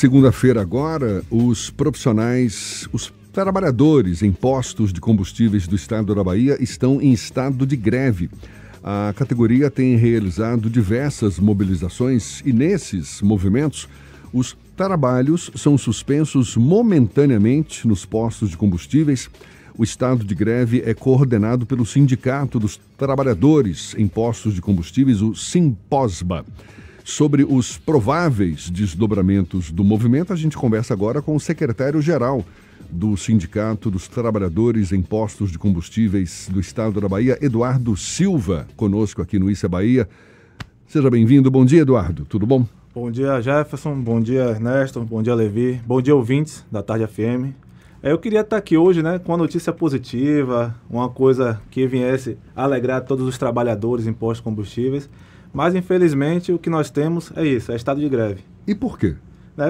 segunda-feira agora, os profissionais, os trabalhadores em postos de combustíveis do estado da Bahia estão em estado de greve. A categoria tem realizado diversas mobilizações e nesses movimentos, os trabalhos são suspensos momentaneamente nos postos de combustíveis. O estado de greve é coordenado pelo Sindicato dos Trabalhadores em Postos de Combustíveis, o Simposba. Sobre os prováveis desdobramentos do movimento, a gente conversa agora com o secretário-geral do Sindicato dos Trabalhadores em Postos de Combustíveis do estado da Bahia, Eduardo Silva, conosco aqui no Isso é Bahia. Seja bem-vindo. Bom dia, Eduardo. Tudo bom? Bom dia, Jefferson. Bom dia, Ernesto. Bom dia, Levi. Bom dia, ouvintes da Tarde FM. Eu queria estar aqui hoje, com uma notícia positiva, uma coisa que viesse alegrar todos os trabalhadores em postos de combustíveis. Mas, infelizmente, o que nós temos é isso, é estado de greve. E por quê?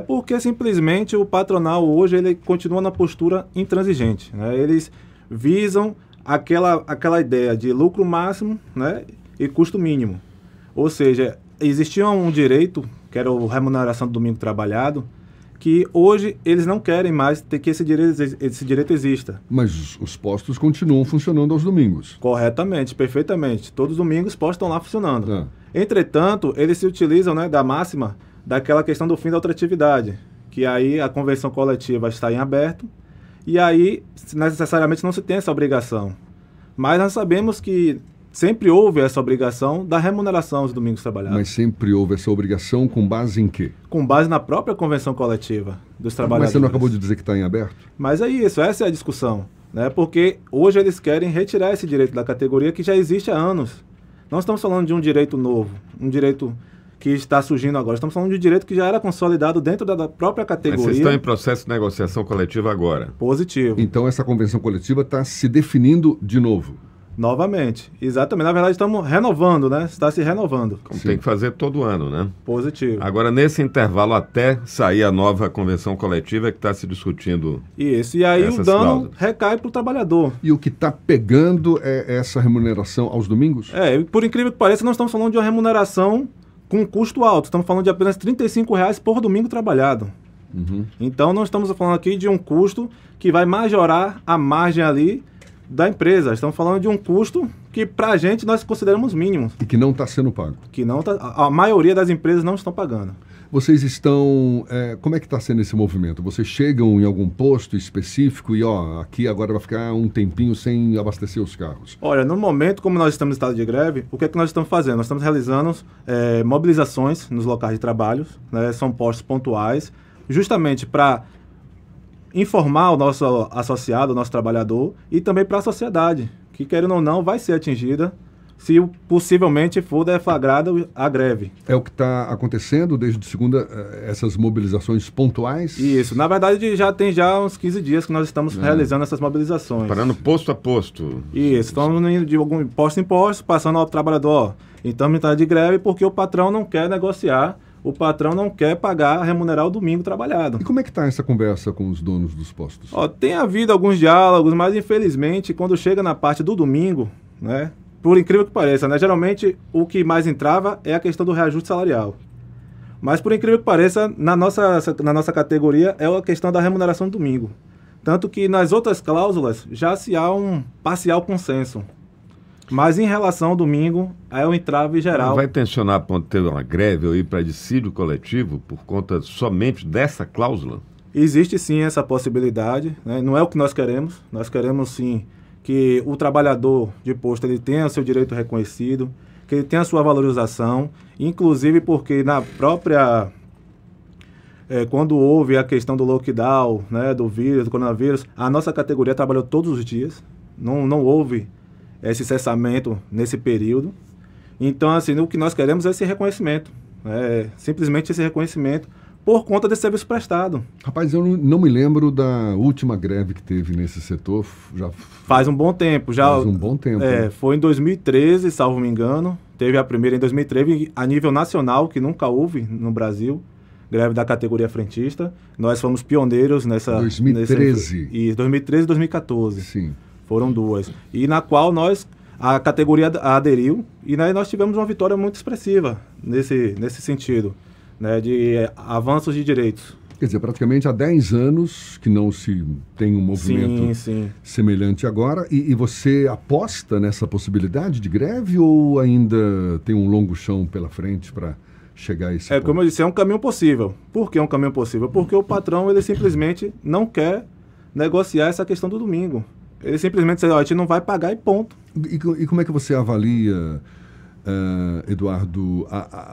Porque, simplesmente, o patronal hoje ele continua na postura intransigente. Eles visam aquela ideia de lucro máximo, e custo mínimo. Ou seja, existia um direito, que era a remuneração do domingo trabalhado, que hoje eles não querem mais ter que esse direito exista. Mas os postos continuam funcionando aos domingos. Corretamente, perfeitamente. Todos os domingos os postos estão lá funcionando. Entretanto, eles se utilizam da máxima daquela questão do fim da ultratividade, que aí a convenção coletiva está em aberto e aí necessariamente não se tem essa obrigação. Mas nós sabemos que sempre houve essa obrigação da remuneração dos domingos trabalhados. Mas sempre houve essa obrigação com base em quê? Com base na própria convenção coletiva dos trabalhadores. Mas você não acabou de dizer que está em aberto? Mas é isso, essa é a discussão. Porque hoje eles querem retirar esse direito da categoria que já existe há anos. Não estamos falando de um direito novo, um direito que está surgindo agora. Estamos falando de um direito que já era consolidado dentro da própria categoria. Mas vocês estão em processo de negociação coletiva agora? Positivo. Então essa convenção coletiva está se definindo de novo? Novamente, exatamente. Na verdade, estamos renovando, Está se renovando. Como tem que fazer todo ano, Positivo. Agora, nesse intervalo, até sair a nova convenção coletiva que está se discutindo. Isso, e aí o dano cláusulas recai para o trabalhador. E o que está pegando é essa remuneração aos domingos? Por incrível que pareça, não estamos falando de uma remuneração com custo alto. Estamos falando de apenas R$35 por domingo trabalhado. Então, não estamos falando aqui de um custo que vai majorar a margem ali da empresa. Estamos falando de um custo que, para a gente, nós consideramos mínimo. E que não está sendo pago. A maioria das empresas não estão pagando. Vocês estão... como é que está sendo esse movimento? Vocês chegam em algum posto específico e, aqui agora vai ficar um tempinho sem abastecer os carros? Olha, no momento, como nós estamos em estado de greve, o que é que nós estamos fazendo? Nós estamos realizando mobilizações nos locais de trabalho, são postos pontuais, justamente para informar o nosso associado, o nosso trabalhador, e também para a sociedade, que, querendo ou não, vai ser atingida se possivelmente for deflagrada a greve. É o que está acontecendo desde segunda, essas mobilizações pontuais? Isso. Na verdade, já tem uns 15 dias que nós estamos realizando essas mobilizações. Parando posto a posto. Isso. Estamos indo de algum posto em posto, passando ao trabalhador. Então, estamos em estado de greve porque o patrão não quer negociar. O patrão não quer remunerar o domingo trabalhado. E como é que está essa conversa com os donos dos postos? Tem havido alguns diálogos, mas infelizmente, quando chega na parte do domingo, por incrível que pareça, geralmente o que mais entrava é a questão do reajuste salarial. Mas por incrível que pareça, na nossa categoria é a questão da remuneração do domingo. Tanto que nas outras cláusulas já se há um parcial consenso. Mas em relação ao domingo, é o entrave geral. Não vai tensionar a ponto de ter uma greve ou ir para dissídio coletivo por conta somente dessa cláusula? Existe sim essa possibilidade, Não é o que nós queremos. Nós queremos sim que o trabalhador de posto ele tenha o seu direito reconhecido, que ele tenha a sua valorização, inclusive porque na própria... quando houve a questão do lockdown, do vírus, do coronavírus, a nossa categoria trabalhou todos os dias. Não houve esse cessamento nesse período. Então, assim, o que nós queremos é esse reconhecimento. Simplesmente esse reconhecimento por conta desse serviço prestado. Rapaz, eu não me lembro da última greve que teve nesse setor. Faz um bom tempo. Faz um bom tempo. Foi em 2013, salvo me engano. Teve a primeira em 2013, a nível nacional, que nunca houve no Brasil. Greve da categoria frentista. Nós fomos pioneiros nessa... 2013. E 2013 e 2014. Sim. Foram duas. E na qual a categoria aderiu e nós tivemos uma vitória muito expressiva nesse sentido, de avanços de direitos. Quer dizer, praticamente há 10 anos que não se tem um movimento semelhante agora. E você aposta nessa possibilidade de greve ou ainda tem um longo chão pela frente para chegar a esse ponto? Como eu disse, é um caminho possível. Por que é um caminho possível? Porque o patrão, ele simplesmente não quer negociar essa questão do domingo. Ele simplesmente diz, a gente não vai pagar e ponto. E como é que você avalia, Eduardo,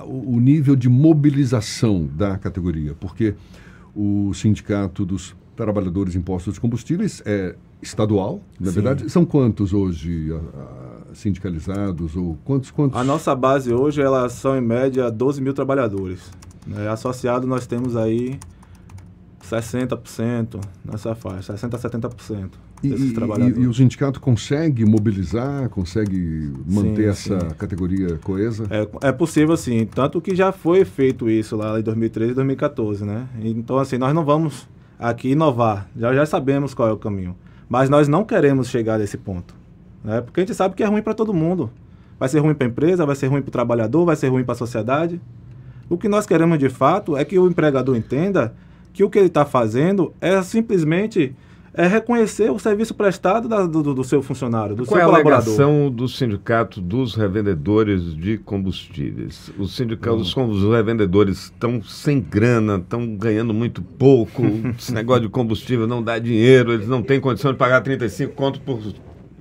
o nível de mobilização da categoria? Porque o Sindicato dos Trabalhadores em Postos de Combustíveis é estadual, na verdade. São quantos hoje sindicalizados? Ou quantos? A nossa base hoje, elas são em média 12 mil trabalhadores. Associado nós temos aí 60% nessa faixa, 60% a 70% desses trabalhadores. E o sindicato consegue mobilizar, consegue manter essa categoria coesa? É possível, sim. Tanto que já foi feito isso lá em 2013 e 2014, né? Então, assim, nós não vamos aqui inovar. Já sabemos qual é o caminho. Mas nós não queremos chegar nesse ponto, né? Porque a gente sabe que é ruim para todo mundo. Vai ser ruim para a empresa, vai ser ruim para o trabalhador, vai ser ruim para a sociedade. O que nós queremos, de fato, é que o empregador entenda que o que ele está fazendo é simplesmente reconhecer o serviço prestado do seu funcionário, do seu colaborador. Qual é a alegação do Sindicato dos Revendedores de Combustíveis? Os revendedores estão sem grana, estão ganhando muito pouco, esse negócio de combustível não dá dinheiro, eles não têm condição de pagar 35 contos por...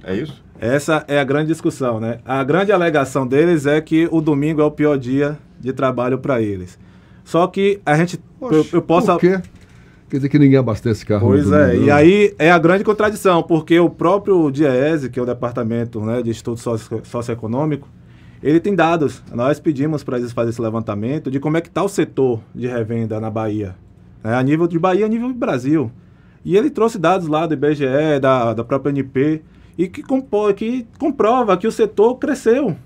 É isso? Essa é a grande discussão, né? A grande alegação deles é que o domingo é o pior dia de trabalho para eles. Só que a gente... eu posso... Por quê? Quer dizer que ninguém abastece carro. Pois é, e aí é a grande contradição, porque o próprio DIEESE, que é o Departamento, né, de Estudo Socioeconômico, ele tem dados. Nós pedimos para eles fazerem esse levantamento de como é que está o setor de revenda na Bahia. A nível de Bahia, a nível de Brasil. E ele trouxe dados lá do IBGE, da própria ANP, e que comprova que o setor cresceu.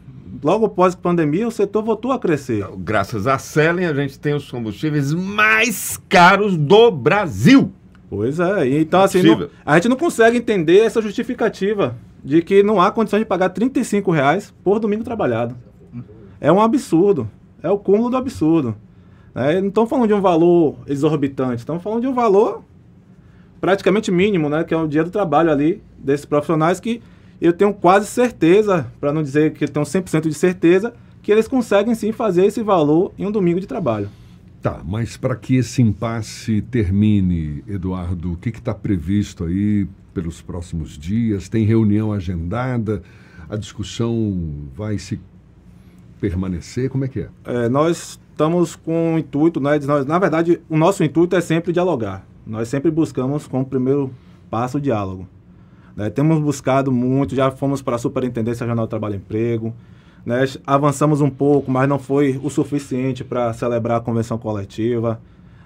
Logo após a pandemia, o setor voltou a crescer. Graças à Selen, a gente tem os combustíveis mais caros do Brasil. Pois é. Então, assim, a gente não consegue entender essa justificativa de que não há condição de pagar R$35 por domingo trabalhado. É um absurdo. É o cúmulo do absurdo. Não estamos falando de um valor exorbitante, estamos falando de um valor praticamente mínimo, né, que é o dia do trabalho ali desses profissionais que eu tenho quase certeza, para não dizer que eu tenho 100% de certeza, que eles conseguem sim fazer esse valor em um domingo de trabalho. Tá, mas para que esse impasse termine, Eduardo, o que está previsto aí pelos próximos dias? Tem reunião agendada? A discussão vai se permanecer? Como é que é? Nós estamos com o intuito, né, na verdade, o nosso intuito é sempre dialogar. Nós sempre buscamos como primeiro passo o diálogo. Temos buscado muito, já fomos para a Superintendência Regional do Trabalho e Emprego, né? Avançamos um pouco, mas não foi o suficiente para celebrar a convenção coletiva.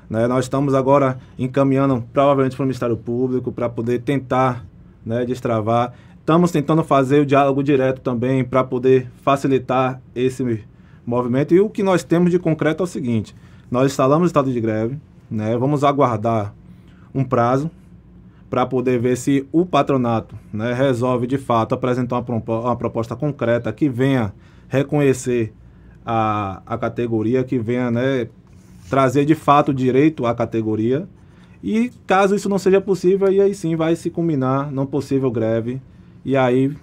Né? Nós estamos agora encaminhando provavelmente para o Ministério Público para poder tentar, né, destravar. Estamos tentando fazer o diálogo direto também para poder facilitar esse movimento. E o que nós temos de concreto é o seguinte: nós instalamos o estado de greve, né? Vamos aguardar um prazo para poder ver se o patronato, né, resolve de fato apresentar uma proposta concreta que venha reconhecer a categoria, que venha, né, trazer de fato direito à categoria. E caso isso não seja possível, aí sim vai se culminar numa possível greve. E aí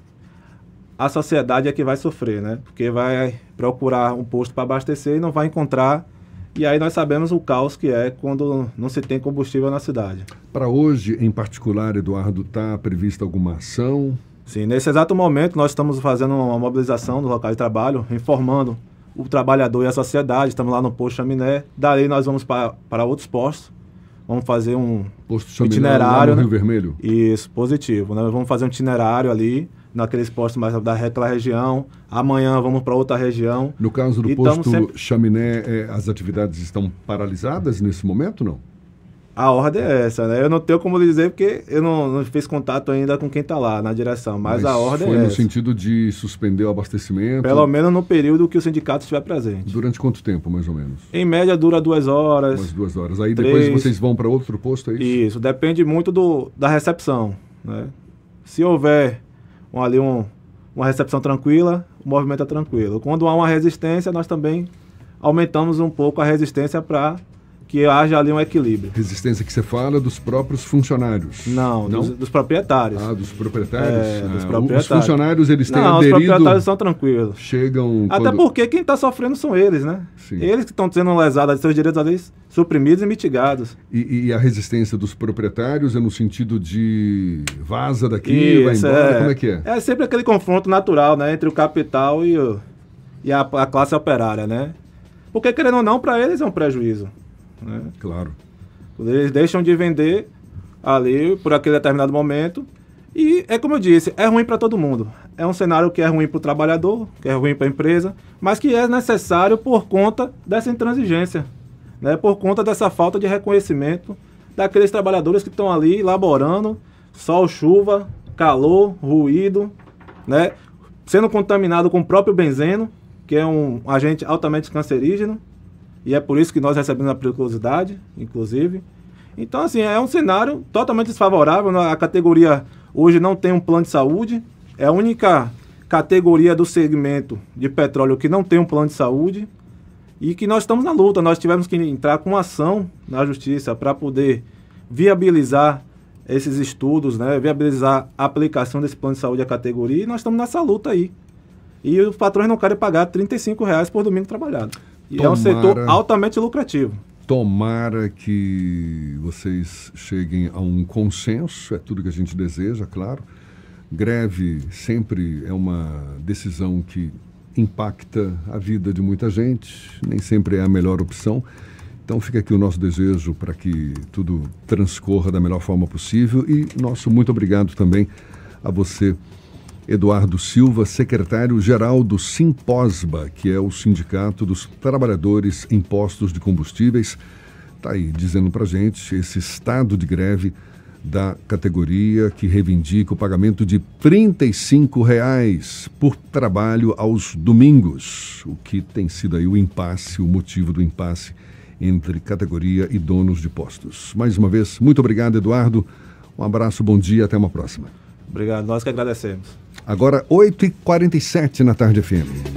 a sociedade é que vai sofrer, né? Porque vai procurar um posto para abastecer e não vai encontrar. E aí nós sabemos o caos que é quando não se tem combustível na cidade. Para hoje, em particular, Eduardo, está prevista alguma ação? Sim, nesse exato momento nós estamos fazendo uma mobilização no local de trabalho, informando o trabalhador e a sociedade. Estamos lá no posto Chaminé. Daí nós vamos para outros postos. Vamos fazer um posto Chaminé, itinerário. Lá no Rio Vermelho? Isso, positivo. Nós vamos fazer um itinerário ali, naqueles postos mais daquela região. Amanhã vamos para outra região. No caso do posto Chaminé, as atividades estão paralisadas nesse momento, não? A ordem é essa, né? Eu não tenho como lhe dizer porque eu não fiz contato ainda com quem está lá na direção, mas a ordem é essa. Foi no sentido de suspender o abastecimento? Pelo menos no período que o sindicato estiver presente. Durante quanto tempo, mais ou menos? Em média dura 2 horas. Umas 2 horas. Aí depois vocês vão para outro posto, é isso? Isso, depende muito da recepção, né? Se houver uma recepção tranquila, o movimento é tranquilo. Quando há uma resistência, nós também aumentamos um pouco a resistência para que haja ali um equilíbrio. Resistência que você fala dos próprios funcionários. Não? Dos proprietários. Dos proprietários? Dos proprietários. Os funcionários, eles têm não, aderido... os proprietários são tranquilos. Chegam... Até porque quem está sofrendo são eles, né? Sim. Eles que estão sendo lesados, seus direitos ali suprimidos e mitigados. E a resistência dos proprietários é no sentido de vaza daqui, vai embora, como é que é? É sempre aquele confronto natural, né? Entre o capital e a classe operária, né? Porque, querendo ou não, para eles é um prejuízo. Né? Claro. Eles deixam de vender ali por aquele determinado momento. E é como eu disse, é ruim para todo mundo. É um cenário que é ruim para o trabalhador, que é ruim para a empresa, mas que é necessário por conta dessa intransigência, né? Por conta dessa falta de reconhecimento daqueles trabalhadores que estão ali laborando, sol, chuva, calor, ruído, né? Sendo contaminado com o próprio benzeno, que é um agente altamente cancerígeno, e é por isso que nós recebemos a periculosidade, inclusive. Então, assim, é um cenário totalmente desfavorável. A categoria hoje não tem um plano de saúde, é a única categoria do segmento de petróleo que não tem um plano de saúde, e que nós estamos na luta. Nós tivemos que entrar com ação na justiça para poder viabilizar esses estudos, né? Viabilizar a aplicação desse plano de saúde à categoria, e nós estamos nessa luta aí. E os patrões não querem pagar R$35 por domingo trabalhado. E é um setor altamente lucrativo. Tomara que vocês cheguem a um consenso, é tudo que a gente deseja, claro. Greve sempre é uma decisão que impacta a vida de muita gente, nem sempre é a melhor opção. Então fica aqui o nosso desejo para que tudo transcorra da melhor forma possível, e nosso muito obrigado também a você, Eduardo Silva, secretário-geral do Simposba, que é o Sindicato dos Trabalhadores em Postos de Combustíveis. Está aí dizendo para a gente esse estado de greve da categoria que reivindica o pagamento de R$35 por trabalho aos domingos, o que tem sido aí o impasse, o motivo do impasse entre categoria e donos de postos. Mais uma vez, muito obrigado, Eduardo. Um abraço, bom dia, até uma próxima. Obrigado, nós que agradecemos. Agora, 8h47 na Tarde FM.